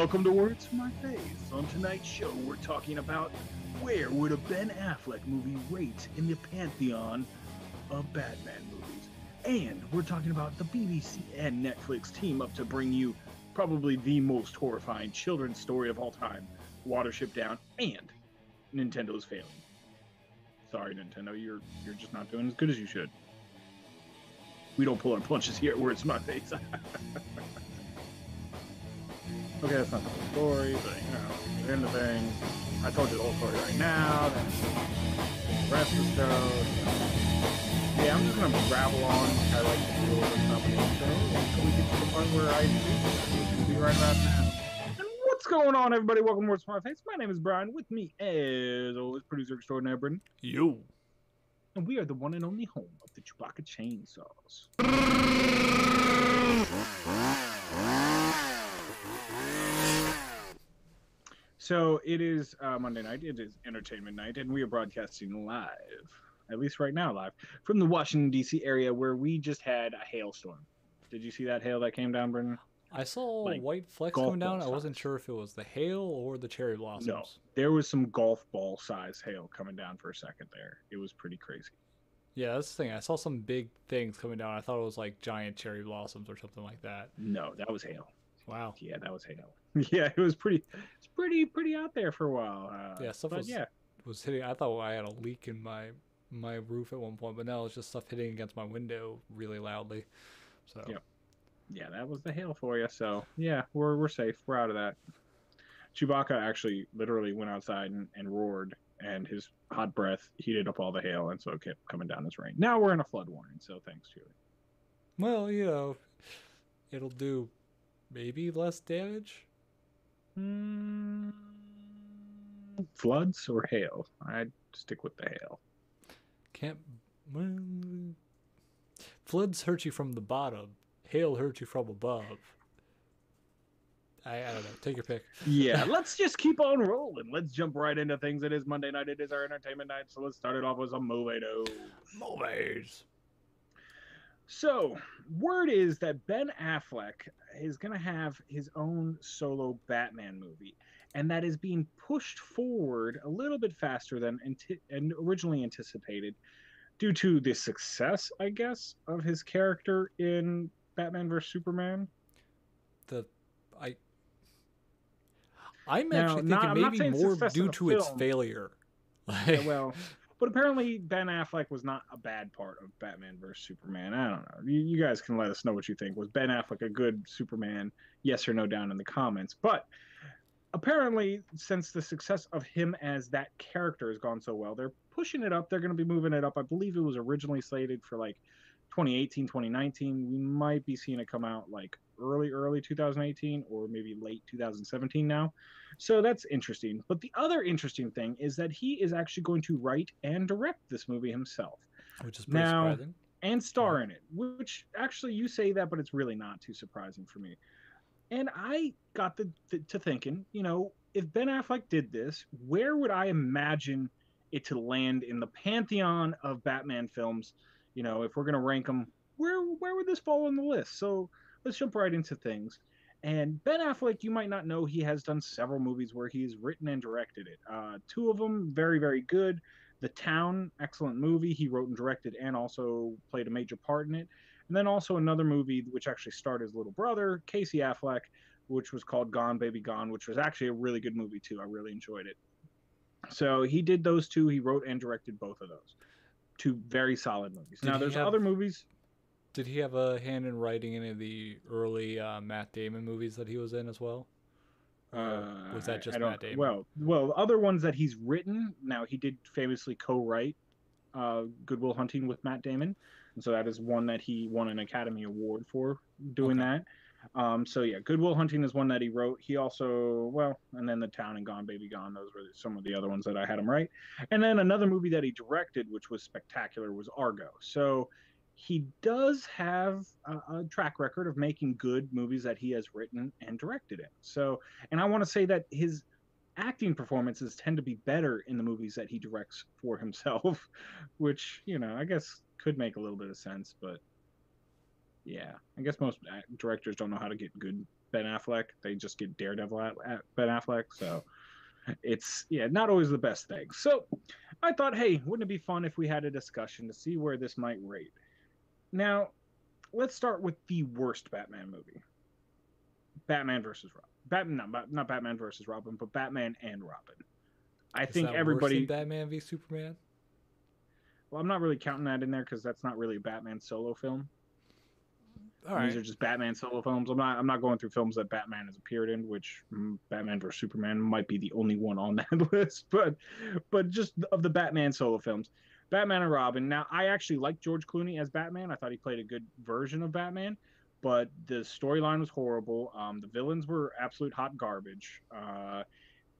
Welcome to Words from My Face. On tonight's show, we're talking about where would a Ben Affleck movie rate in the pantheon of Batman movies. And we're talking about the BBC and Netflix team up to bring you probably the most horrifying children's story of all time, Watership Down, and Nintendo's failing. Sorry, Nintendo, you're just not doing as good as you should. We don't pull our punches here at Words from My Face. Okay, that's not the whole story, but get into things. I told you the whole story right now, then the rest of the show. Yeah, I'm just gonna rabble on. I like to do all this stuff until we get to the point where I will be right about now. And what's going on, everybody? Welcome to Words from My Face. My name is Brian. With me, as always, producer extraordinaire Britton. Yo. And we are the one and only home of the Chewbacca chainsaws. So it is Monday night. It is entertainment night, and we are broadcasting live, at least right now, live from the Washington D.C. area where we just had a hailstorm. Did you see that hail that came down, Brendan? I saw white flecks coming down. I wasn't sure if it was the hail or the cherry blossoms. No, there was some golf ball size hail coming down for a second there. It was pretty crazy. Yeah, that's the thing. I saw some big things coming down. I thought it was like giant cherry blossoms or something like that. No, that was hail. Wow. Yeah, that was hail. Yeah, it was pretty out there for a while. Yeah, stuff was hitting. I thought I had a leak in my roof at one point, but now it's just stuff hitting against my window really loudly. So yeah, that was the hail for you. So yeah, we're safe. We're out of that. Chewbacca actually literally went outside and roared, and his hot breath heated up all the hail, and so it kept coming down as rain. Now we're in a flood warning, so thanks, Chewie. Well, it'll do maybe less damage. Floods or hail? I'd stick with the hail. Floods hurt you from the bottom. Hail hurt you from above. I don't know. Take your pick. Yeah, let's just keep on rolling. Let's jump right into things. It is Monday night. It is our entertainment night. So let's start it off with some movie news. Movies. So, word is that Ben Affleck is going to have his own solo Batman movie, and that is being pushed forward a little bit faster than originally anticipated due to the success, I guess, of his character in Batman vs. Superman. I'm actually thinking maybe more due to its failure. But apparently Ben Affleck was not a bad part of Batman vs. Superman. I don't know. You guys can let us know what you think. Was Ben Affleck a good Superman? Yes or no down in the comments. But apparently, since the success of him as that character has gone so well, they're pushing it up. They're going to be moving it up. I believe it was originally slated for like 2018, 2019. We might be seeing it come out like early 2018 or maybe late 2017 now. So that's interesting. But the other interesting thing is that he is actually going to write and direct this movie himself. Which is pretty surprising. And star in it, which actually you say that, but it's really not too surprising for me. And I got to thinking, if Ben Affleck did this, where would I imagine it to land in the pantheon of Batman films? If we're going to rank them, where would this fall on the list? So let's jump right into things. And Ben Affleck, you might not know, he has done several movies where he's written and directed it. Two of them, very, very good. The Town, excellent movie. He wrote and directed and also played a major part in it. And then also another movie which actually starred his little brother, Casey Affleck, which was called Gone, Baby Gone, which was actually a really good movie too. I really enjoyed it. So he did those two. He wrote and directed both of those. Two very solid movies. Now, there's other movies. Did he have a hand in writing any of the early Matt Damon movies that he was in as well? Was that just Matt Damon? Well, other ones that he's written. Now, he did famously co-write Good Will Hunting with Matt Damon. And so that is one that he won an Academy Award for doing that. So yeah, Good Will Hunting is one that he wrote. He also, and then The Town and Gone Baby Gone, those were some of the other ones that I had him write. And then another movie that he directed, which was spectacular, was Argo. So he does have a track record of making good movies that he has written and directed in. So, and I want to say that his acting performances tend to be better in the movies that he directs for himself, which, I guess could make a little bit of sense, but yeah, I guess most directors don't know how to get good Ben Affleck. They just get Daredevil at Ben Affleck. So it's, yeah, not always the best thing. So I thought, hey, wouldn't it be fun if we had a discussion to see where this might rate? Now, let's start with the worst Batman movie. Batman versus Robin. Not Batman versus Robin, but Batman and Robin. I think everybody. Worse than Batman v Superman? Well, I'm not really counting that in there because that's not really a Batman solo film. All right. These are just Batman solo films. I'm not going through films that Batman has appeared in, which Batman vs Superman might be the only one on that list. But just of the Batman solo films, Batman and Robin. Now, I actually like George Clooney as Batman. I thought he played a good version of Batman, but the storyline was horrible. The villains were absolute hot garbage.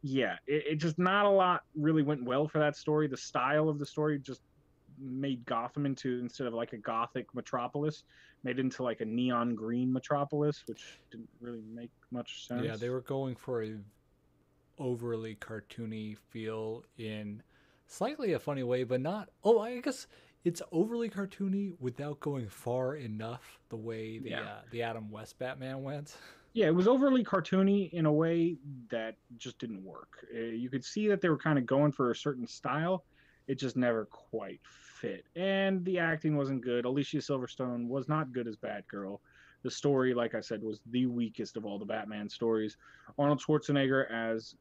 Yeah, it just not a lot really went well for that story. The style of the story just made Gotham into, instead of like a gothic metropolis, made it into like a neon green metropolis, which didn't really make much sense. Yeah, they were going for a overly cartoony feel in slightly a funny way, but not. Oh, I guess it's overly cartoony without going far enough the way the Adam West Batman went. Yeah, it was overly cartoony in a way that just didn't work. You could see that they were kind of going for a certain style. It just never quite fit. And the acting wasn't good. Alicia Silverstone was not good as Batgirl. The story, like I said, was the weakest of all the Batman stories. Arnold Schwarzenegger as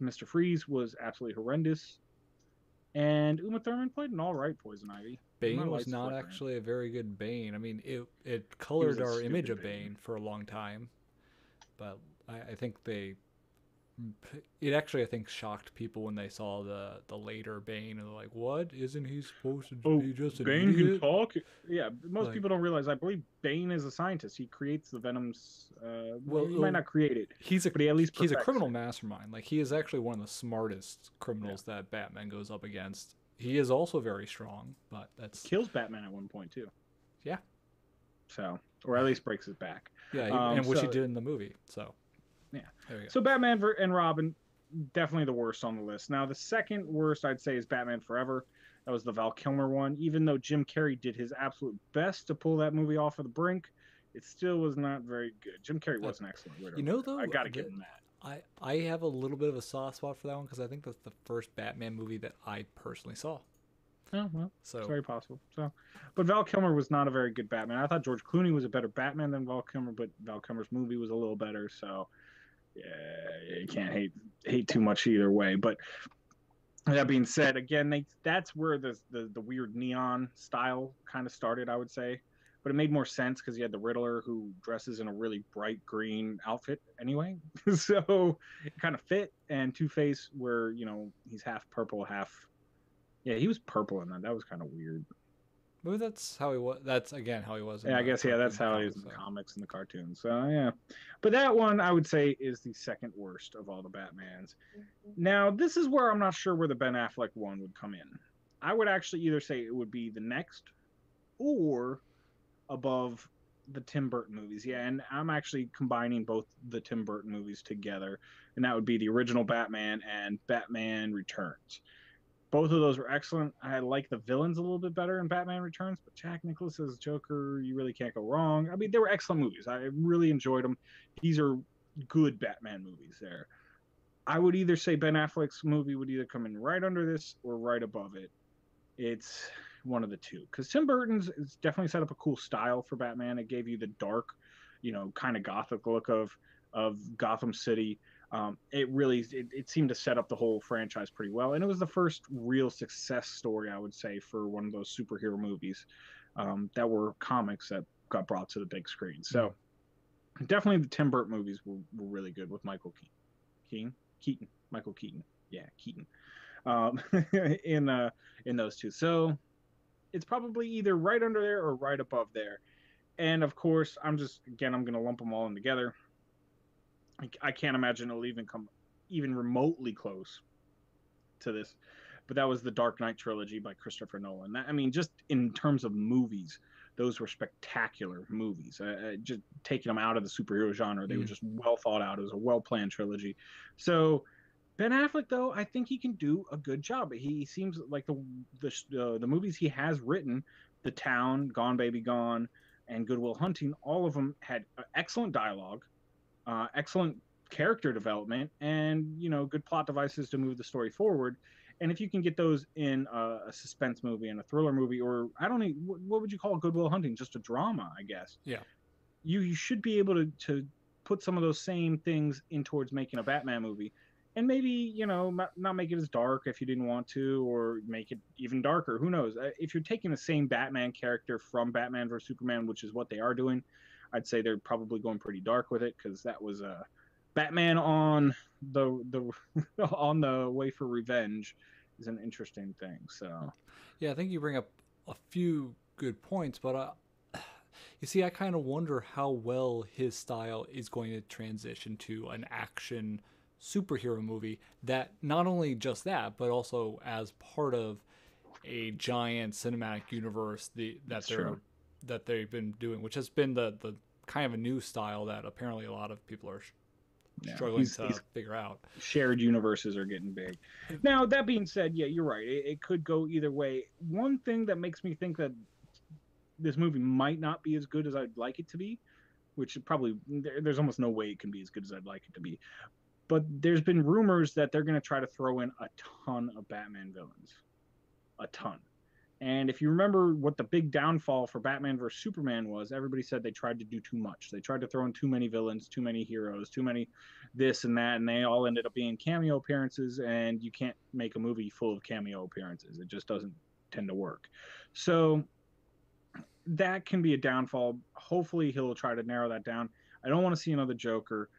Mr. Freeze was absolutely horrendous. And Uma Thurman played an all right Poison Ivy. Bane was not actually a very good Bane. I mean, it colored our image of Bane for a long time. But I think it actually, I think, shocked people when they saw the later Bane, and they're like, "What? Isn't he supposed to be just an Bane idiot? Can talk?" Yeah, most people don't realize. I believe Bane is a scientist. He creates the Venoms. Well, he might not create it. But at least he's a criminal mastermind. Like, he is actually one of the smartest criminals that Batman goes up against. He is also very strong, but that's kills Batman at one point too. Yeah. So, or at least breaks his back. Yeah, and which he did in the movie. So. Yeah. So Batman and Robin, definitely the worst on the list. Now, the second worst I'd say is Batman Forever. That was the Val Kilmer one. Even though Jim Carrey did his absolute best to pull that movie off of the brink, it still was not very good. Jim Carrey was an excellent Widow. You know, though, I got to give him that. I have a little bit of a soft spot for that one because I think that's the first Batman movie that I personally saw. Oh, well, so it's very possible. So, but Val Kilmer was not a very good Batman. I thought George Clooney was a better Batman than Val Kilmer, but Val Kilmer's movie was a little better. So, yeah, you can't hate too much either way. But that being said, again, that's where the weird neon style kind of started, I would say. But it made more sense because you had the Riddler who dresses in a really bright green outfit anyway. So it kind of fit. And Two-Face, where, he's half purple, half. Yeah, he was purple in that. That was kind of weird. Maybe that's how he was. That's, again, how he was. Yeah, I guess, that's how he is in the comics and the cartoons. So, yeah. But that one, I would say, is the second worst of all the Batmans. Now, this is where I'm not sure where the Ben Affleck one would come in. I would actually either say it would be the next or above the Tim Burton movies. Yeah, and I'm actually combining both the Tim Burton movies together, and that would be the original Batman and Batman Returns. Both of those were excellent. I like the villains a little bit better in Batman Returns, but Jack Nicklaus's Joker, you really can't go wrong. I mean, they were excellent movies. I really enjoyed them. These are good Batman movies there. I would either say Ben Affleck's movie would either come in right under this or right above it. It's one of the two. Because Tim Burton's is definitely set up a cool style for Batman. It gave you the dark, kind of gothic look of Gotham City. It seemed to set up the whole franchise pretty well, and it was the first real success story, I would say, for one of those superhero movies that were comics that got brought to the big screen. So definitely the Tim Burton movies were really good with Michael Keaton, yeah, Keaton, in those two. So it's probably either right under there or right above there. And of course, I'm going to lump them all in together. I can't imagine it'll even come even remotely close to this. But that was the Dark Knight trilogy by Christopher Nolan. Just in terms of movies, those were spectacular movies. Just taking them out of the superhero genre, they were just well thought out. It was a well-planned trilogy. So Ben Affleck, though, I think he can do a good job. He seems like the movies he has written, The Town, Gone Baby Gone, and Good Will Hunting, all of them had excellent dialogue. excellent character development, and good plot devices to move the story forward. And if you can get those in a suspense movie and a thriller movie, or I don't know, what would you call Good Will Hunting? Just a drama, I guess. Yeah. You should be able to put some of those same things in towards making a Batman movie, and maybe not make it as dark if you didn't want to, or make it even darker. Who knows? If you're taking the same Batman character from Batman vs Superman, which is what they are doing, I'd say they're probably going pretty dark with it, because that was Batman on the on the way for revenge is an interesting thing. So yeah, I think you bring up a few good points, but you see, I kind of wonder how well his style is going to transition to an action superhero movie that not only just that, but also as part of a giant cinematic universe that they've been doing, which has been the kind of a new style that apparently a lot of people are struggling to figure out. Shared universes are getting big. Now, that being said, yeah, you're right. It could go either way. One thing that makes me think that this movie might not be as good as I'd like it to be, which probably there's almost no way it can be as good as I'd like it to be. But there's been rumors that they're going to try to throw in a ton of Batman villains. A ton. And if you remember what the big downfall for Batman vs Superman was, everybody said they tried to do too much. They tried to throw in too many villains, too many heroes, too many this and that, and they all ended up being cameo appearances, and you can't make a movie full of cameo appearances. It just doesn't tend to work. So that can be a downfall. Hopefully he'll try to narrow that down. I don't want to see another Joker.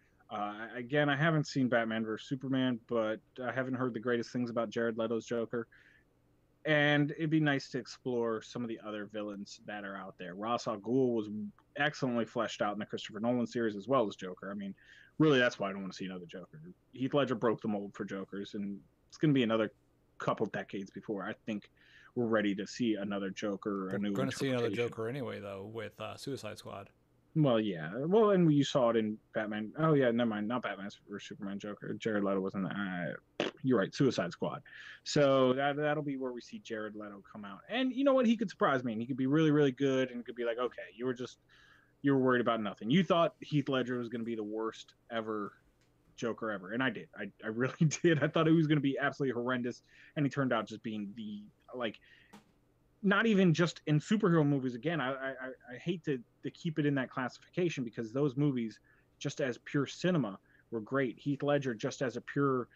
Again, I haven't seen Batman vs Superman, but I haven't heard the greatest things about Jared Leto's Joker. And it'd be nice to explore some of the other villains that are out there. Ra's al Ghul was excellently fleshed out in the Christopher Nolan series, as well as Joker. I mean, really, that's why I don't want to see another Joker. Heath Ledger broke the mold for Jokers, and it's going to be another couple decades before I think we're ready to see another Joker. We're going to see another Joker anyway, though, with Suicide Squad. Well, yeah. Well, and you saw it in Batman. Oh, yeah, never mind. Not Batman or Superman Joker. Jared Leto was in you're right, Suicide Squad. So that'll be where we see Jared Leto come out. And you know what? He could surprise me, and he could be really, really good, and could be like, okay, you were worried about nothing. You thought Heath Ledger was going to be the worst ever Joker ever, and I did. I really did. I thought it was going to be absolutely horrendous, and he turned out just being not even just in superhero movies. Again, I hate to keep it in that classification, because those movies, just as pure cinema, were great. Heath Ledger, just as a pure,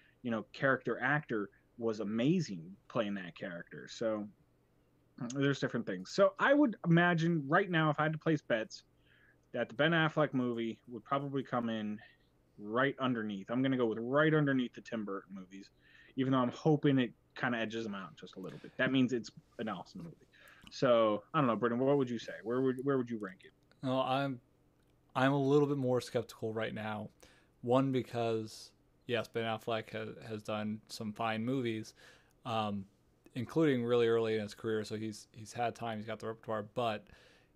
character actor, was amazing playing that character. So there's different things. So I would imagine right now, if I had to place bets, that the Ben Affleck movie would probably come in right underneath. I'm going to go with right underneath the Tim Burton movies, even though I'm hoping it kind of edges them out just a little bit. That means it's an awesome movie. So I don't know, Brendan, what would you say? Where would you rank it? No, I'm a little bit more skeptical right now. One, because yes, Ben Affleck has done some fine movies, including really early in his career. So he's had time, he's got the repertoire, but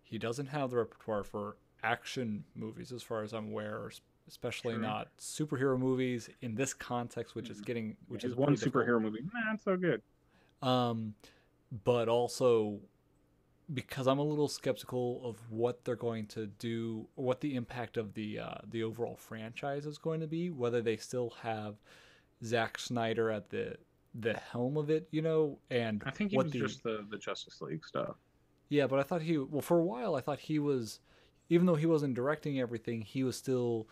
he doesn't have the repertoire for action movies, as far as I'm aware, especially not superhero movies in this context, which is one superhero movie. Not so good. But also because I'm a little skeptical of what they're going to do, or what the impact of the overall franchise is going to be, whether they still have Zack Snyder at the helm of it, and I think he was just the Justice League stuff. Yeah, but I thought for a while, I thought he was, even though he wasn't directing everything, he was still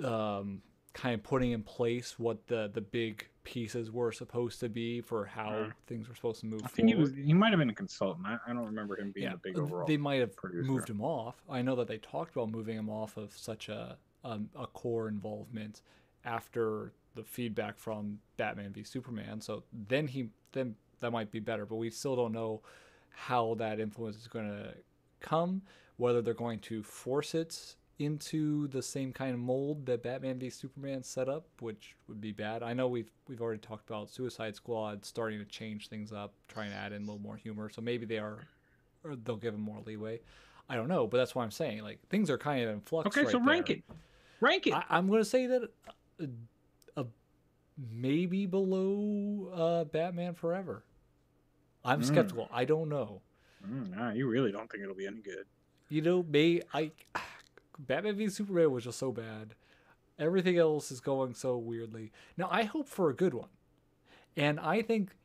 kind of putting in place what the big pieces were supposed to be for how things were supposed to move forward. I think he might have been a consultant. I don't remember him being a big overall. They might have moved him off. I know that they talked about moving him off of such a core involvement after the feedback from Batman v Superman. So then that might be better, but we still don't know how that influence is going to come, whether they're going to force it into the same kind of mold that Batman v Superman set up, which would be bad. I know we've already talked about Suicide Squad starting to change things up, trying to add in a little more humor. So maybe they'll give him more leeway. I don't know, but that's why I'm saying, like, things are kind of in flux. Okay, so rank it. I'm going to say that maybe below Batman Forever. I'm skeptical. I don't know. Nah, you really don't think it'll be any good? Batman v Superman was just so bad. Everything else is going so weirdly. Now I hope for a good one, and I think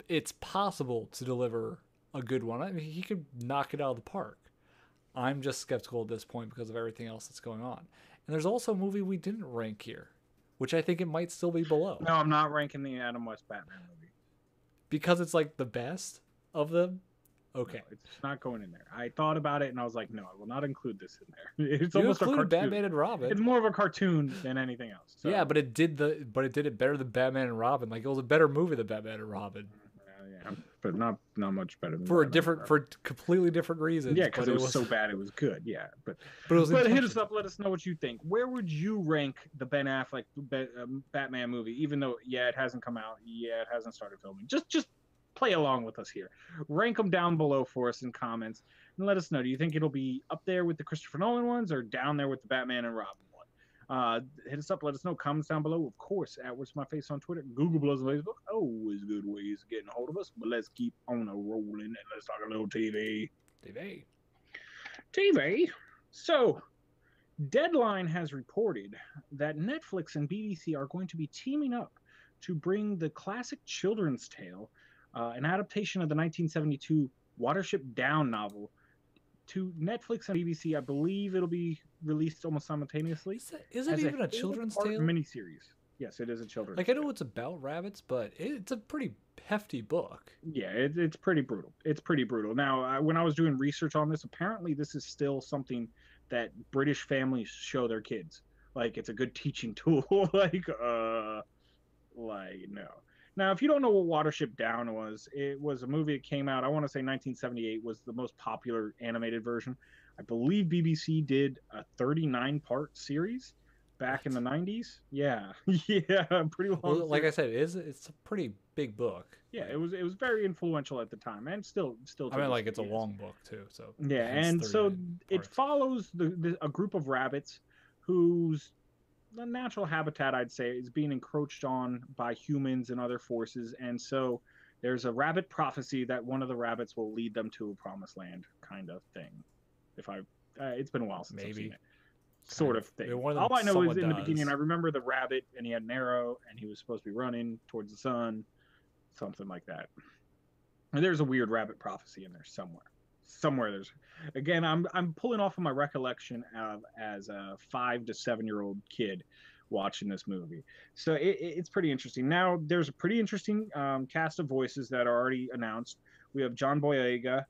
it's possible to deliver a good one. I mean, he could knock it out of the park. I'm just skeptical at this point because of everything else that's going on. And there's also a movie we didn't rank here, which I think it might still be below. No, I'm not ranking the Adam West Batman movie. Because it's like the best of them? Okay. No, it's not going in there. I thought about it and I was like, no, I will not include this in there. It's you almost a cartoon. Batman and Robin. It's more of a cartoon than anything else. So. Yeah, but it did it better than Batman and Robin. Like, it was a better movie than Batman and Robin. Yeah, but not much better than for completely different reasons. Yeah, because it was so bad it was good. Yeah, but hit us up. Let us know what you think. Where would you rank the Ben Affleck Batman movie? Even though it hasn't come out. Yeah, it hasn't started filming. Just play along with us here. Rank them down below for us in comments and let us know. Do you think it'll be up there with the Christopher Nolan ones or down there with the Batman and Robin one? Hit us up, let us know, comments down below, of course, at What's My Face on Twitter, Google Plus, Facebook, always good ways of getting a hold of us, but let's keep on a rolling and let's talk a little TV. So, Deadline has reported that Netflix and BBC are going to be teaming up to bring the classic children's tale, an adaptation of the 1972 Watership Down novel, to Netflix and BBC. I believe it'll be released almost simultaneously. Is it even a children's tale? Miniseries. Yes, it is a children's tale. I know it's about rabbits, but it's a pretty hefty book. Yeah, it's pretty brutal. It's pretty brutal. Now, when I was doing research on this, apparently this is still something that British families show their kids. Like, it's a good teaching tool. No. Now, if you don't know what Watership Down was, it was a movie that came out, I want to say 1978 was the most popular animated version. I believe BBC did a 39-part series back in the 90s. Yeah. Yeah, pretty long. Well, like I said, it's a pretty big book. Yeah, it was very influential at the time and still I mean, like, it's a long book too, so. Yeah, and so it follows a group of rabbits whose the natural habitat, I'd say, is being encroached on by humans and other forces, and so there's a rabbit prophecy that one of the rabbits will lead them to a promised land, kind of thing. It's been a while since I've seen it, sort of thing. All I know is in the beginning, I remember the rabbit, and he had an arrow, and he was supposed to be running towards the sun, something like that. And there's a weird rabbit prophecy in there somewhere. There's, again, I'm pulling off of my recollection as a 5 to 7 year old kid watching this movie, so it's pretty interesting. Now there's a pretty interesting cast of voices that are already announced. We have John Boyega,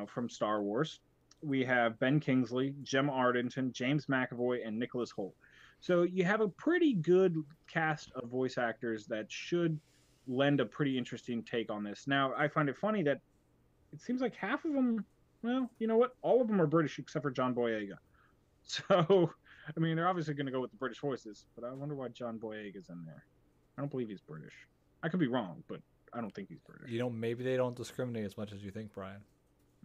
from Star Wars. We have Ben Kingsley, Gemma Arterton, James McAvoy, and Nicholas Hoult. So you have a pretty good cast of voice actors that should lend a pretty interesting take on this. Now, I find it funny that it seems like half of them, well, you know what? All of them are British except for John Boyega. So, I mean, they're obviously going to go with the British voices, but I wonder why John Boyega's in there. I don't believe he's British. I could be wrong, but I don't think he's British. Maybe they don't discriminate as much as you think, Brian.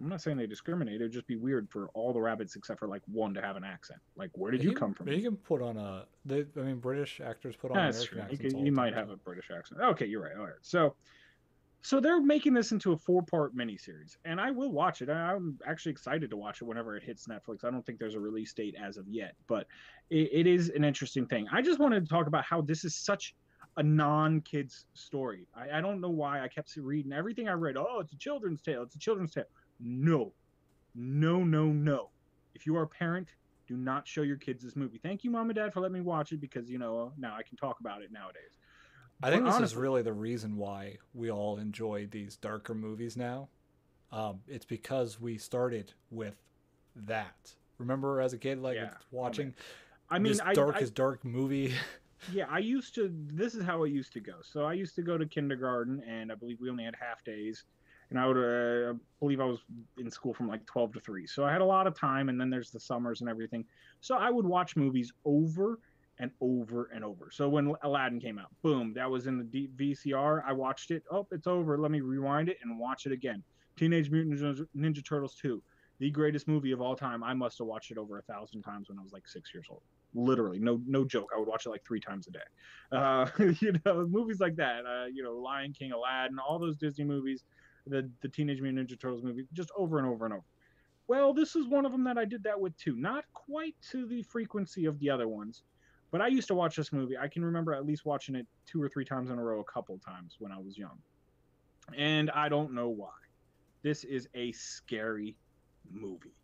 I'm not saying they discriminate. It would just be weird for all the rabbits except for, like, one to have an accent. Like, where did you come from? He can put on British actors put on American accents. He might have a British accent. Okay, you're right. All right. So they're making this into a 4-part miniseries, and I will watch it. I'm actually excited to watch it whenever it hits Netflix. I don't think there's a release date as of yet, but it is an interesting thing. I just wanted to talk about how this is such a non-kids story. I don't know why I kept reading everything I read. Oh, it's a children's tale. It's a children's tale. No. If you are a parent, do not show your kids this movie. Thank you, Mom and Dad, for letting me watch it because, now I can talk about it nowadays. I think this is really the reason why we all enjoy these darker movies now. It's because we started with that. Remember as a kid, watching this dark movie? Yeah, this is how it used to go. So I used to go to kindergarten, and I believe we only had half days. And I believe I was in school from like 12 to 3. So I had a lot of time, and then there's the summers and everything. So I would watch movies over and over and over. So when Aladdin came out, boom, that was in the VCR. I watched it. Oh, it's over. Let me rewind it and watch it again. Teenage Mutant Ninja Turtles 2, the greatest movie of all time. I must have watched it over 1,000 times when I was like 6 years old. Literally, no joke. I would watch it like 3 times a day. Movies like that. Lion King, Aladdin, all those Disney movies, the Teenage Mutant Ninja Turtles movie, just over and over and over. Well, this is one of them that I did that with too. Not quite to the frequency of the other ones, but I used to watch this movie. I can remember at least watching it 2 or 3 times in a row, a couple times when I was young. And I don't know why. This is a scary movie.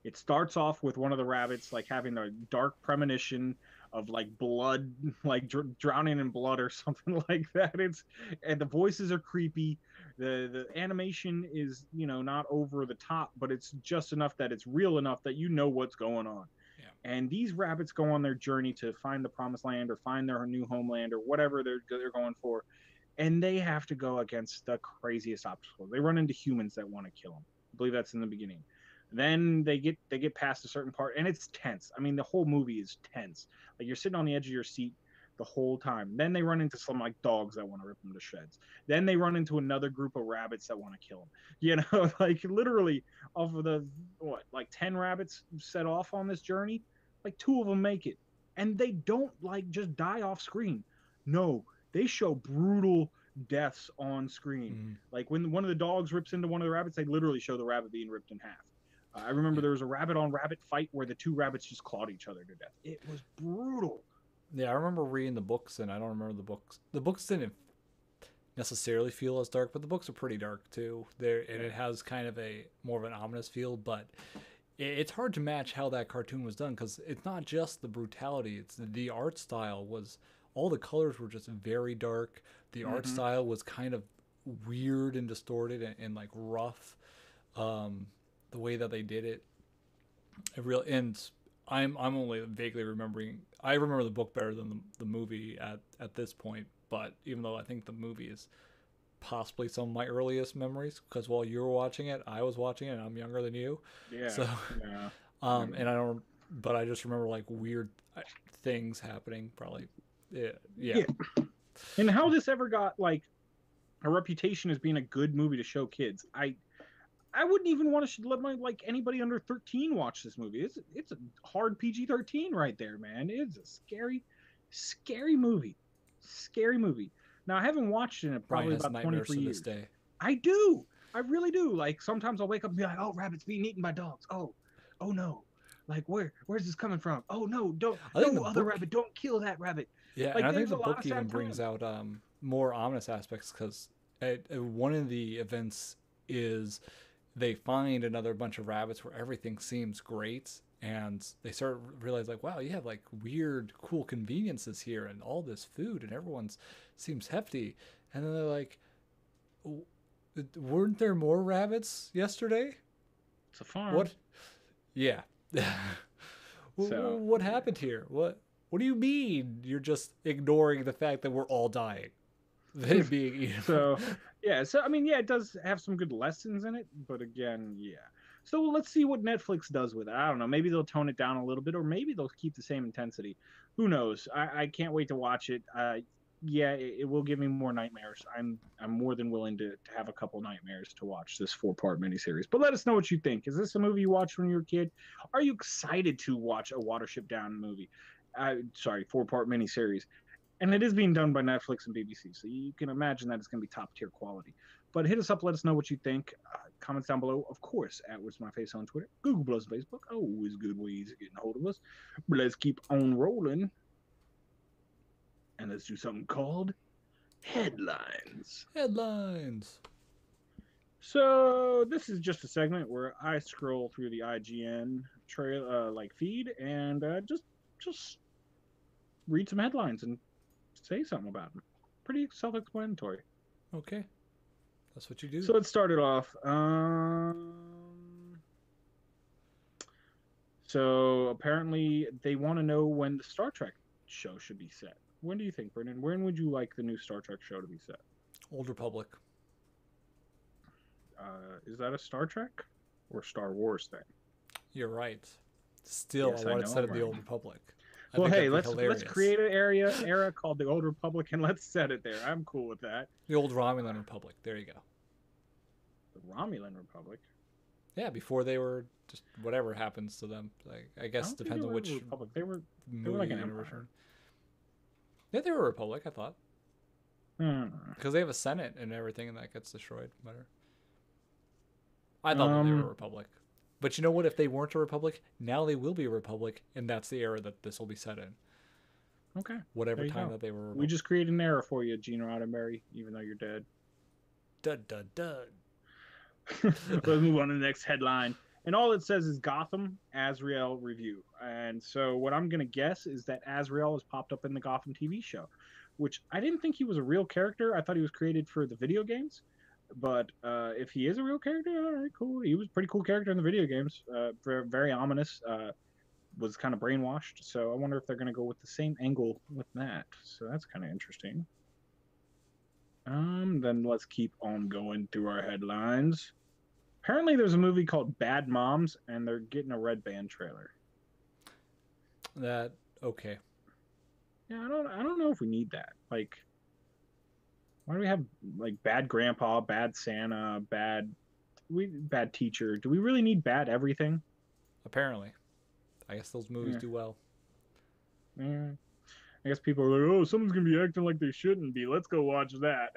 It starts off with one of the rabbits like having a dark premonition of like blood, like drowning in blood or something like that. It's and the voices are creepy. The animation is not over the top, but it's just enough that it's real enough that you know what's going on. Yeah. And these rabbits go on their journey to find the promised land or find their new homeland or whatever they're going for, and they have to go against the craziest obstacles. They run into humans that want to kill them. I believe that's in the beginning. Then they get past a certain part, and it's tense. I mean, the whole movie is tense. Like you're sitting on the edge of your seat the whole time. Then they run into some like dogs that want to rip them to shreds. Then they run into another group of rabbits that want to kill them. Like literally, of the like 10 rabbits set off on this journey, like 2 of them make it, and they don't like just die off screen. No, they show brutal deaths on screen. Like when one of the dogs rips into one of the rabbits, they literally show the rabbit being ripped in half. I remember there was a rabbit on rabbit fight where the 2 rabbits just clawed each other to death. It was brutal. Yeah, I remember reading the books, and I don't remember the books. The books didn't necessarily feel as dark, but the books are pretty dark too. There, and it has kind of a more of an ominous feel, but it's hard to match how that cartoon was done because it's not just the brutality; it's the art style was all the colors were just very dark. The art style was kind of weird and distorted and like rough. The way that they did it, and I'm only vaguely remembering. I remember the book better than the movie at this point. But even though I think the movie is possibly some of my earliest memories, because while you were watching it, I was watching it, and I'm younger than you. Yeah. So, yeah. And I don't, but I just remember like weird things happening. Probably, yeah. And how this ever got like a reputation as being a good movie to show kids, I wouldn't even want to let anybody under 13 watch this movie. It's a hard PG-13 right there, man. It's a scary movie. Scary movie. Now I haven't watched it in probably about 23 years. Day. I do. I really do. Like sometimes I'll wake up and be like, "Oh, rabbits being eaten by dogs. Oh no. Like where's this coming from? Oh no, rabbit, don't kill that rabbit." Yeah, like, and I think the book even brings out more ominous aspects because one of the events is they find another bunch of rabbits where everything seems great, and they start to realize like, wow, you have like weird, cool conveniences here, and all this food, and everyone's seems hefty. And then they're like, weren't there more rabbits yesterday? It's a farm. What? Yeah. What happened here? What do you mean? You're just ignoring the fact that we're all dying. They being eaten. So I mean, yeah, it does have some good lessons in it, but again, yeah. So let's see what Netflix does with it. I don't know. Maybe they'll tone it down a little bit, or maybe they'll keep the same intensity. Who knows? I can't wait to watch it. Yeah, it will give me more nightmares. I'm more than willing to have a couple nightmares to watch this 4-part miniseries. But let us know what you think. Is this a movie you watched when you were a kid? Are you excited to watch a Watership Down movie? 4-part miniseries. And it is being done by Netflix and BBC, so you can imagine that it's going to be top-tier quality. But hit us up, let us know what you think. Comments down below, of course, at What's My Face on Twitter, Google Plus, Facebook. Always good ways of getting a hold of us. But let's keep on rolling. And let's do something called Headlines. Headlines. So this is just a segment where I scroll through the IGN feed and just read some headlines and say something about them. Pretty self-explanatory. Okay. That's what you do. So let's start it off. So apparently they want to know when the Star Trek show should be set. When do you think, Brendan? When would you like the new Star Trek show to be set? Old Republic. Is that a Star Trek or Star Wars thing? You're right. Still, yes, I want it set in the Old Republic. Well, hey, let's create an era called the Old Republic and let's set it there. I'm cool with that. The Old Romulan Republic. There you go. The Romulan Republic. Yeah, before they were just whatever happens to them. Like I guess depends on which Republic. They were like an empire. Yeah, they were a republic. I thought. Because they have a senate and everything, and that gets destroyed. Better. I thought they were a republic. But you know what? If they weren't a republic, now they will be a republic, and that's the era that this will be set in. Okay. Whatever time that they were. We just created an era for you, Gene Roddenberry, even though you're dead. Dud, dud, dud. Let's move on to the next headline. And all it says is Gotham Azrael review. And so what I'm going to guess is that Azrael has popped up in the Gotham TV show, which I didn't think he was a real character. I thought he was created for the video games. But if he is a real character, all right, cool. He was a pretty cool character in the video games. Very ominous. Was kind of brainwashed. So I wonder if they're going to go with the same angle with that. So that's kind of interesting. Then let's keep on going through our headlines. Apparently there's a movie called Bad Moms, and they're getting a Red Band trailer. That, okay. Yeah, I don't know if we need that. Like, why do we have like bad grandpa, bad Santa, bad teacher? Do we really need bad everything? Apparently. I guess those movies do well. Yeah. I guess people are like, oh, someone's going to be acting like they shouldn't be. Let's go watch that.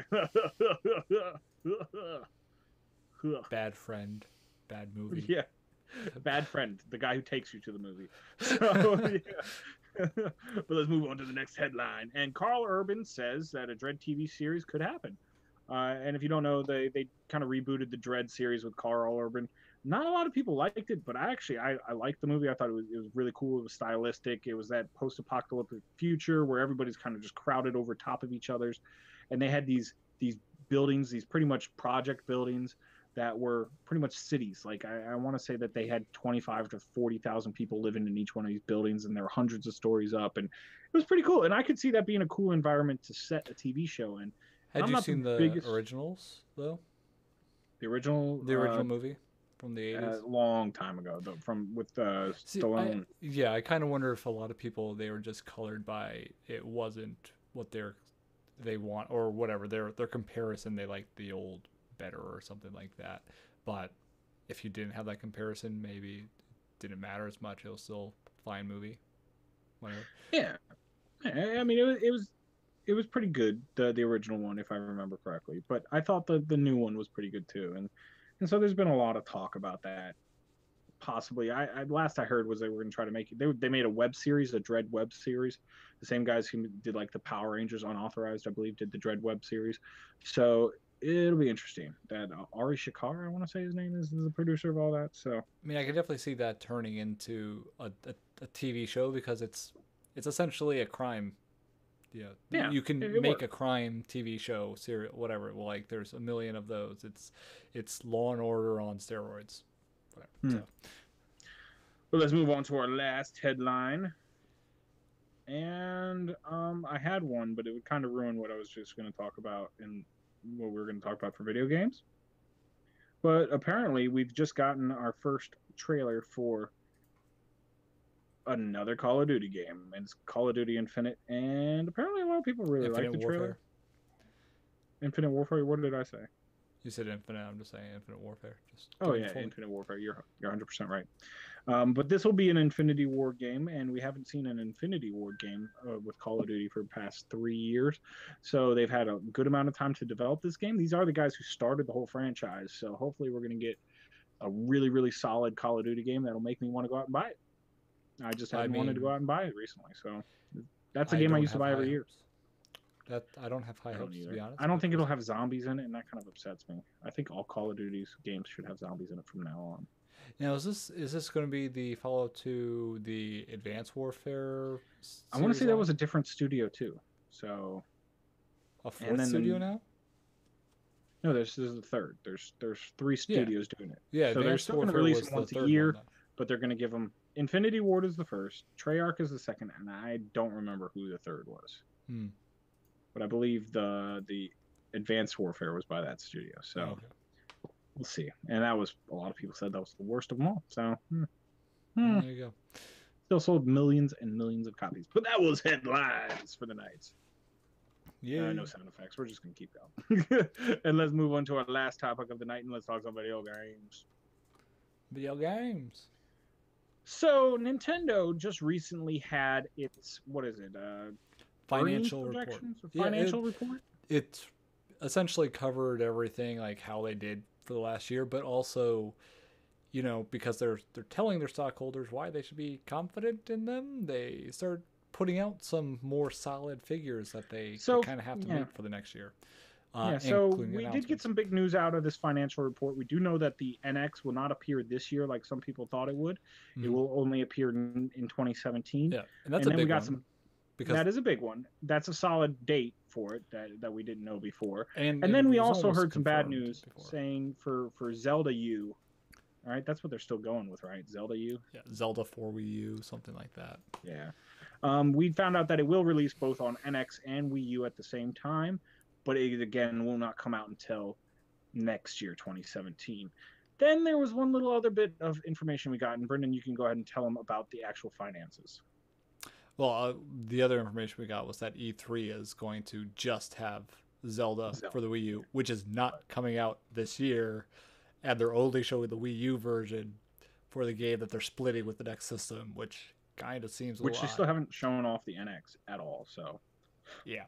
Bad friend. Bad movie. Yeah. Bad friend. The guy who takes you to the movie. So, yeah. But let's move on to the next headline. And Carl Urban says that a Dredd TV series could happen. And if you don't know, they kind of rebooted the Dredd series with Carl Urban. Not a lot of people liked it, but I liked the movie. I thought it was really cool. It was stylistic. It was that post-apocalyptic future where everybody's kind of just crowded over top of each other's, and they had these buildings, these pretty much project buildings that were pretty much cities. Like I want to say that they had 25 to 40,000 people living in each one of these buildings, and there were hundreds of stories up, and it was pretty cool. And I could see that being a cool environment to set a TV show in. Had you seen the originals though? The original movie from the 80s? A long time ago, though, with Stallone. I kind of wonder if a lot of people, they were just colored by it wasn't what they want or whatever their comparison. They liked the old better or something like that. But if you didn't have that comparison, maybe it didn't matter as much. It was still a fine movie. Whatever. Yeah, I mean it was pretty good, the original one, if I remember correctly. But I thought the new one was pretty good too, and so there's been a lot of talk about that. Possibly, last I heard was they were going to try to make it. They made a web series, a Dredd web series. The same guys who did like the Power Rangers Unauthorized, I believe, did the Dredd web series. So it'll be interesting. That Ari Shakkar, I want to say his name is the producer of all that. So I mean, I could definitely see that turning into a TV show because it's essentially a crime. Yeah, you can make a crime TV show, serial, whatever. Like there's a million of those. It's Law and Order on steroids. Whatever. So. Well, let's move on to our last headline. And I had one, but it would kind of ruin what I was just going to talk about and what we were going to talk about for video games. But apparently, we've just gotten our first trailer for another Call of Duty game, and it's Call of Duty Infinite, and apparently a lot of people really like the trailer. Infinite Warfare. What did I say? You said Infinite. I'm just saying Infinite Warfare. Infinite Warfare. You're 100% right. But this will be an Infinity War game, and we haven't seen an Infinity War game with Call of Duty for the past 3 years. So they've had a good amount of time to develop this game. These are the guys who started the whole franchise, so hopefully we're going to get a really, really solid Call of Duty game that'll make me want to go out and buy it. I just haven't wanted to go out and buy it recently, so that's a game I used to buy every year. I don't have high hopes, to be honest. I don't think it'll have zombies in it, and that kind of upsets me. I think all Call of Duty's games should have zombies in it from now on. Now, is this going to be the follow-up to the Advanced Warfare? I want to say that was a different studio too. So a fourth studio now? No, this is the third. There's 3 studios doing it. Yeah, so they're still going to release it once a year, but they're going to give them. Infinity Ward is the first, Treyarch is the second, and I don't remember who the third was. But I believe the Advanced Warfare was by that studio. So we'll see. And that was, a lot of people said that was the worst of them all. So there you go. Still sold millions and millions of copies. But that was headlines for the night. Yeah. No sound effects. We're just going to keep going. And let's move on to our last topic of the night, and let's talk about video games. Video games. So Nintendo just recently had its, what is it? Financial report. Financial report? It essentially covered everything, like how they did for the last year, but also, because they're telling their stockholders why they should be confident in them, they start putting out some more solid figures that they kind of have to meet for the next year. So we did get some big news out of this financial report. We do know that the NX will not appear this year like some people thought it would. Mm-hmm. It will only appear in 2017. Yeah, and that's a big one. Because that is a big one. That's a solid date for it that we didn't know before. And then we also heard some bad news saying for Zelda U. All right, that's what they're still going with, right? Zelda U? Yeah, Zelda for Wii U, something like that. Yeah. We found out that it will release both on NX and Wii U at the same time, but it, again, will not come out until next year, 2017. Then there was one little other bit of information we got, and Brendan, you can go ahead and tell them about the actual finances. Well, the other information we got was that E3 is going to just have Zelda for the Wii U, which is not coming out this year, and they're only showing the Wii U version for the game that they're splitting with the next system, which kind of seems a lot. Which they still haven't shown off the NX at all, so. Yeah.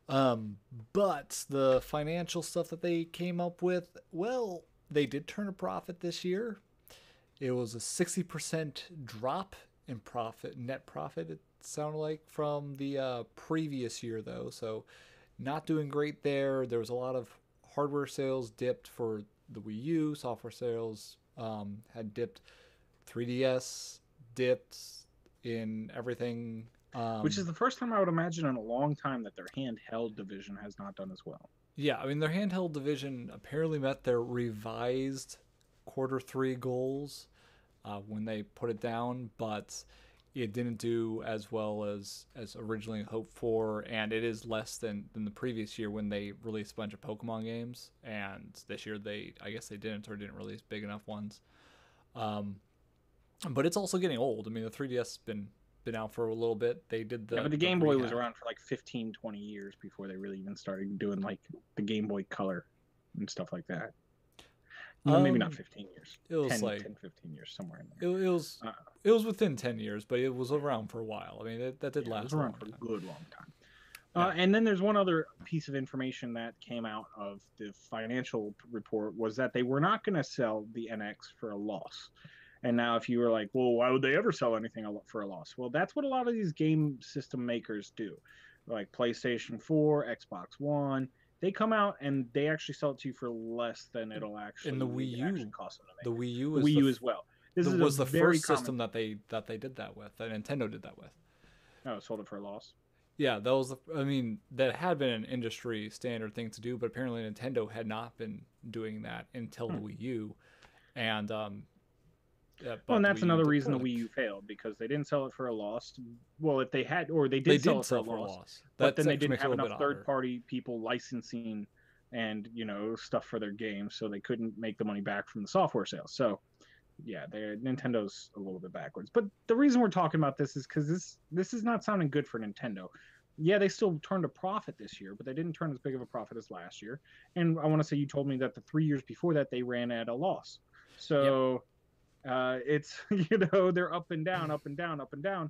But the financial stuff that they came up with, well, they did turn a profit this year. It was a 60% drop in profit, net profit, it sounded like, from the previous year, though. So not doing great there. There was a lot of hardware sales dipped for the Wii U. Software sales had dipped. 3DS dipped in everything. Which is the first time I would imagine in a long time that their handheld division has not done as well. Yeah, I mean, their handheld division apparently met their revised Q3 goals when they put it down, but it didn't do as well as originally hoped for, and it is less than the previous year when they released a bunch of Pokemon games, and this year I guess they didn't release big enough ones. But it's also getting old. I mean, the 3DS has been out for a little bit. They did but the Game Boy was around for like 15, 20 years before they really even started doing like the Game Boy Color and stuff like that. Well, maybe not 15 years. It was 10, like 10, 15 years, somewhere in there. It was within 10 years, but it was around for a while. I mean, that did last. It was around for a good long time. And then there's one other piece of information that came out of the financial report was that they were not going to sell the NX for a loss. And now if you were like, well, why would they ever sell anything for a loss? Well, that's what a lot of these game system makers do. Like PlayStation 4, Xbox One, they come out and they actually sell it to you for less than it'll actually, and the Wii U cost them to make. The Wii U is Wii U as well. This was the first system that they did that with, that Nintendo did that with. Oh, sold it for a loss. Yeah, that was that had been an industry standard thing to do, but apparently Nintendo had not been doing that until the Wii U. And well, and that's another reason the Wii U failed, because they didn't sell it for a loss. Well, if they had, or they did sell it for a loss, but then they didn't have enough third-party people licensing and stuff for their games, so they couldn't make the money back from the software sales. So, yeah, Nintendo's a little bit backwards. But the reason we're talking about this is because this is not sounding good for Nintendo. Yeah, they still turned a profit this year, but they didn't turn as big of a profit as last year. And I want to say you told me that the 3 years before that they ran at a loss. So. Yep. It's they're up and down, up and down, up and down.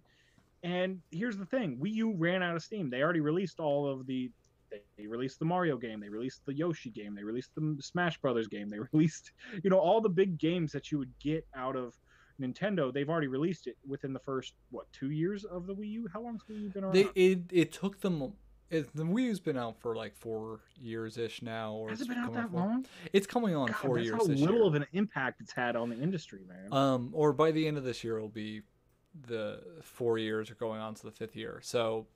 And here's the thing: Wii U ran out of steam. They already released they released the Mario game, they released the Yoshi game, they released the Smash Brothers game, they released all the big games that you would get out of Nintendo. They've already released it within the first 2 years of the Wii U. How long's Wii U been around? It took them. The Wii U's been out for like 4 years-ish now. Or has it been out that long? It's coming on 4 years this year. That's how little of an impact it's had on the industry, man. Or by the end of this year, it'll be the 4 years or going on to the 5th year. So,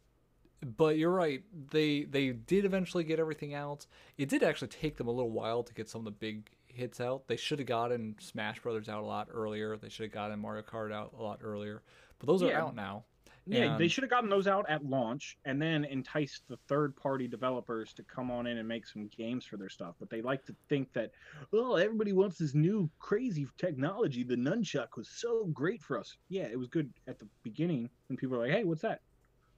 but you're right. They did eventually get everything out. It did actually take them a little while to get some of the big hits out. They should have gotten Smash Brothers out a lot earlier. They should have gotten Mario Kart out a lot earlier. But those are out now. Yeah, they should have gotten those out at launch and then enticed the third-party developers to come on in and make some games for their stuff. But they like to think that, everybody wants this new crazy technology. The nunchuck was so great for us. Yeah, it was good at the beginning when people were like, hey, what's that?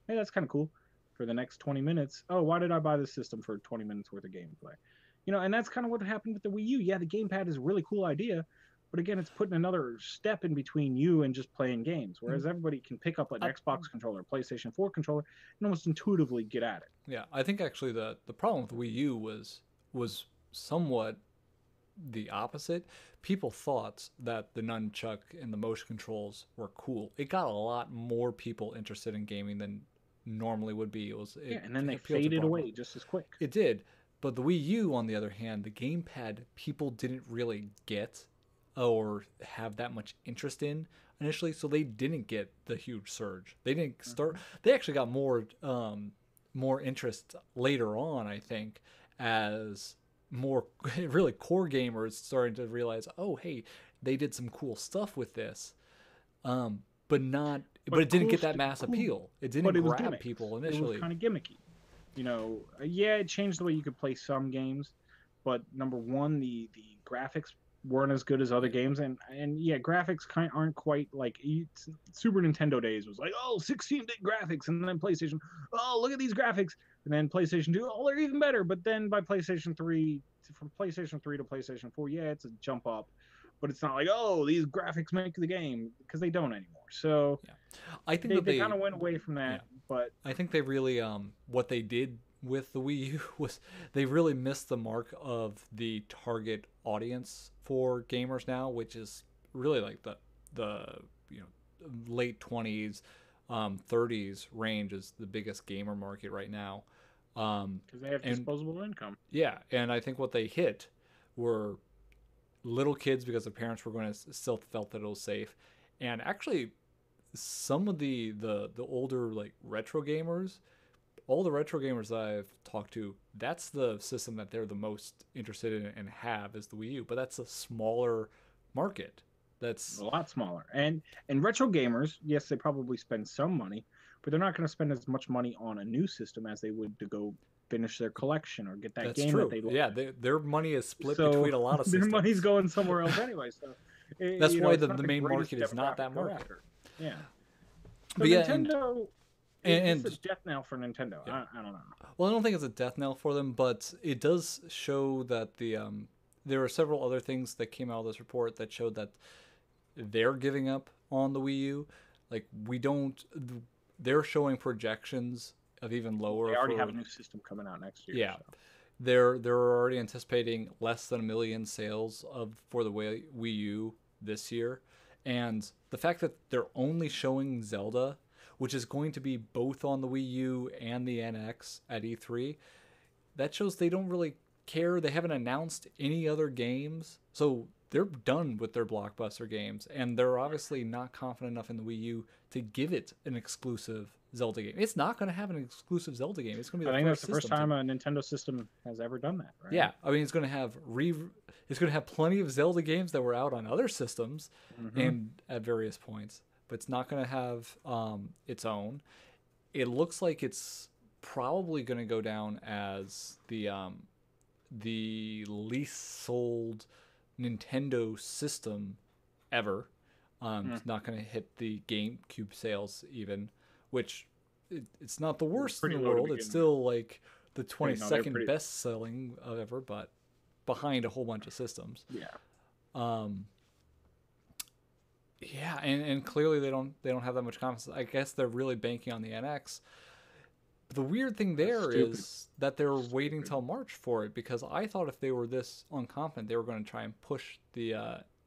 Hey, that's kind of cool. For the next 20 minutes, why did I buy this system for 20 minutes worth of gameplay? And that's kind of what happened with the Wii U. Yeah, the gamepad is a really cool idea. But again, it's putting another step in between you and just playing games, whereas everybody can pick up an Xbox controller, PlayStation 4 controller, and almost intuitively get at it. Yeah, I think actually the problem with the Wii U was somewhat the opposite. People thought that the nunchuck and the motion controls were cool. It got a lot more people interested in gaming than normally would be. And then they appealed to faded broad away just as quick. It did. But the Wii U, on the other hand, the gamepad, people didn't really get or have that much interest in initially, so they didn't get the huge surge. They didn't start. They actually got more interest later on, I think, as more really core gamers starting to realize, oh, hey, they did some cool stuff with this, but it didn't get that mass appeal. It didn't grab people initially. It was kind of gimmicky. You know, yeah, it changed the way you could play some games, but number one, the graphics weren't as good as other games, and yeah, graphics aren't quite like Super Nintendo days was like, oh, 16-bit graphics, and then PlayStation, oh, look at these graphics, and then PlayStation 2, oh, they're even better, but then by PlayStation 3, from PlayStation 3 to PlayStation 4, yeah, it's a jump up, but it's not like, oh, these graphics make the game, because they don't anymore. So yeah. I think they kind of went away from that, but I think they really what they did with the Wii U was they really missed the mark of the target audience for gamers now, which is really like the late 20s, 30s range is the biggest gamer market right now. Because they have disposable income. Yeah, and I think what they hit were little kids because their parents were going to still felt that it was safe, and actually some of the older like retro gamers, all the retro gamers that I've talked to, that's the system that they're the most interested in and have is the Wii U. But that's a smaller market. That's a lot smaller. And retro gamers, yes, they probably spend some money, but they're not going to spend as much money on a new system as they would to go finish their collection or get that game that they love. Yeah, their money is split between a lot of systems. Their money's going somewhere else anyway. So that's why the main market is not that market. Yeah. So but Nintendo, it's a death knell for Nintendo. Yeah. I don't know. Well, I don't think it's a death knell for them, but it does show that there are several other things that came out of this report that showed that they're giving up on the Wii U. Like they're showing projections of even lower. They already have a new system coming out next year. Yeah. So. They're already anticipating less than 1 million sales for the Wii U this year. And the fact that they're only showing Zelda, which is going to be both on the Wii U and the NX at E3, that shows they don't really care. They haven't announced any other games. So they're done with their blockbuster games. And they're obviously not confident enough in the Wii U to give it an exclusive Zelda game. It's not going to have an exclusive Zelda game. It's going to be that's the first time a Nintendo system has ever done that, right? Yeah. I mean, it's going to have plenty of Zelda games that were out on other systems and at various points, but it's not going to have its own. It looks like it's probably going to go down as the least sold Nintendo system ever. It's not going to hit the GameCube sales even, which it's not the worst in the world. It's still like the 22nd best selling ever, but behind a whole bunch of systems. Yeah. Yeah, and clearly they don't have that much confidence. I guess they're really banking on the NX. But the weird thing there is that they're waiting till March for it, because I thought if they were this unconfident, they were going to try and push the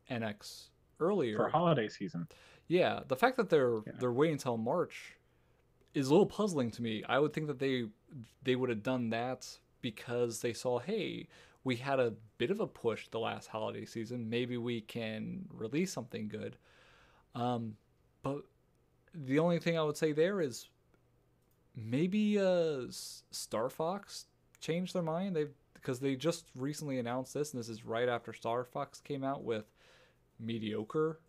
NX earlier for holiday season. Yeah, the fact that they're waiting till March is a little puzzling to me. I would think that they would have done that because they saw, hey, we had a bit of a push the last holiday season. Maybe we can release something good. But the only thing I would say there is maybe Star Fox changed their mind. Because they just recently announced this, and this is right after Star Fox came out with mediocre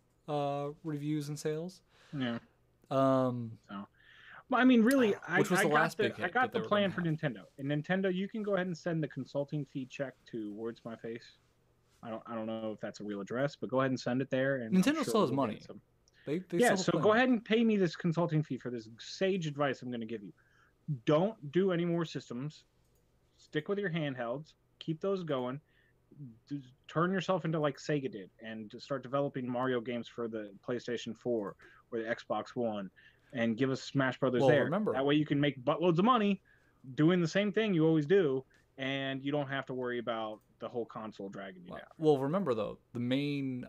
reviews and sales. Yeah. Well, I mean, really, I got the plan for Nintendo. And Nintendo, you can go ahead and send the consulting fee check to Words My Face. I don't know if that's a real address, but go ahead and send it there. And Nintendo still has money. They so go ahead and pay me this consulting fee for this sage advice I'm going to give you. Don't do any more systems. Stick with your handhelds. Keep those going. Turn yourself into like Sega did and start developing Mario games for the PlayStation 4 or the Xbox One. And give us Smash Brothers there. Remember, that way you can make buttloads of money doing the same thing you always do, and you don't have to worry about the whole console dragging you down. Well, remember though, the main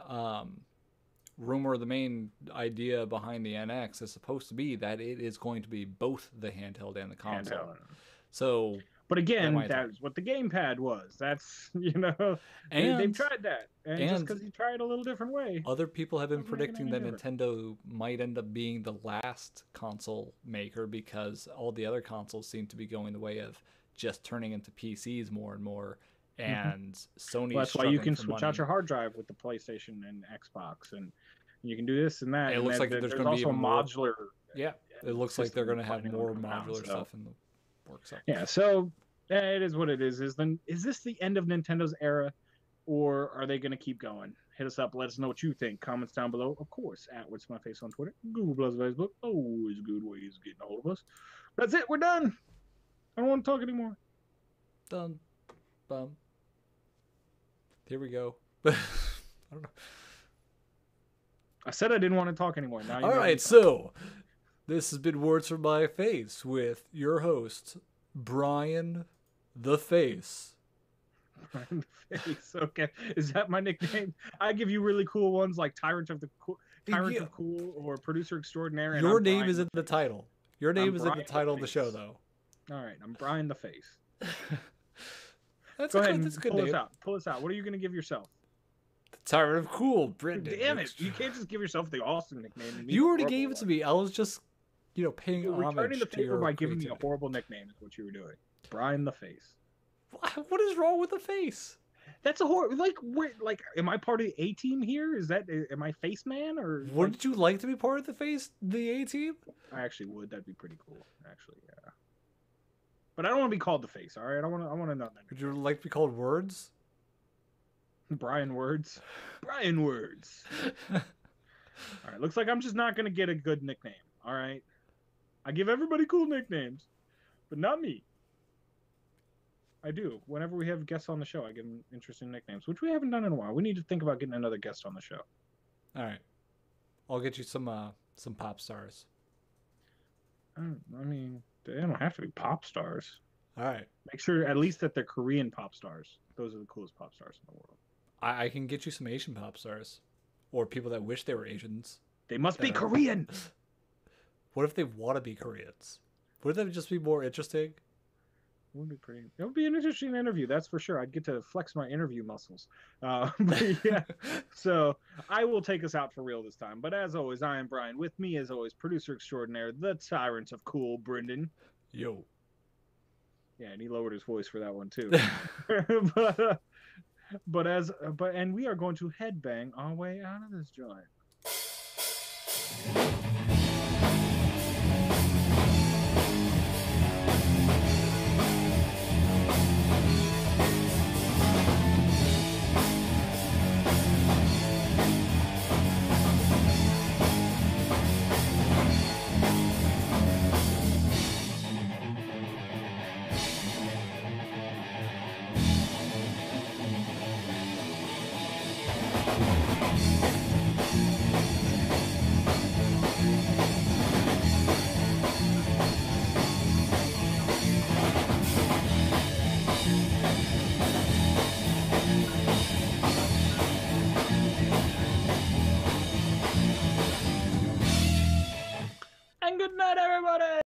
rumor, the main idea behind the NX is supposed to be that it is going to be both the handheld and the console. Handheld. So, but again, that's what the gamepad was. That's, and they've tried that, and just because you try it a little different way. Other people have been predicting that Nintendo might end up being the last console maker because all the other consoles seem to be going the way of just turning into PCs more and more, and Sony. Well, that's why you can switch out your hard drive with the PlayStation and Xbox, and you can do this and that. It looks like there's going to be also modular. Yeah, it looks like they're going to have more modular stuff in the works. Yeah, so it is what it is. Is this the end of Nintendo's era, or are they going to keep going? Hit us up. Let us know what you think. Comments down below, of course. At What's My Face on Twitter, Google Plus, Facebook. Always good ways of getting a hold of us. That's it. We're done. I don't want to talk anymore. Done. Bum. Here we go. I don't know. I said I didn't want to talk anymore. Now all right, so this has been Words From My Face with your host, Brian the Face. Brian the Face. Okay, is that my nickname? I give you really cool ones like Tyrant of Cool or Producer Extraordinaire. Your name is in the title. Your name is in the title of the show, though. All right, I'm Brian the Face. Go ahead and pull us out. What are you going to give yourself? The Tyrant of Cool, Brendan. Damn it! You can't just give yourself the awesome nickname. You already gave it to me. I was just, paying homage returning the favor by giving me a horrible nickname is what you were doing. Brian the Face. What is wrong with the face? That's a horror. Like, am I part of the A team here? Am I Face Man or? Wouldn't you like to be part of the A team? I actually would. That'd be pretty cool. Actually, yeah. But I don't want to be called the Face. All right, I want to know that. Would you like to be called Words? Brian Words. Brian Words. All right, looks like I'm just not gonna get a good nickname. All right, I give everybody cool nicknames, but not me. I do. Whenever we have guests on the show, I give them interesting nicknames, which we haven't done in a while. We need to think about getting another guest on the show. All right, I'll get you some pop stars. I mean, they don't have to be pop stars. All right. Make sure at least that they're Korean pop stars. Those are the coolest pop stars in the world. I can get you some Asian pop stars, or people that wish they were Asians. They must be Korean. What if they want to be Koreans? Would that just be more interesting? It would be an interesting interview, that's for sure. I'd get to flex my interview muscles. But yeah, so I will take us out for real this time. But as always, I am Brian. With me, as always, producer extraordinaire, the Tyrant of Cool, Brendan. Yo. Yeah, and he lowered his voice for that one too. And we are going to headbang our way out of this joint.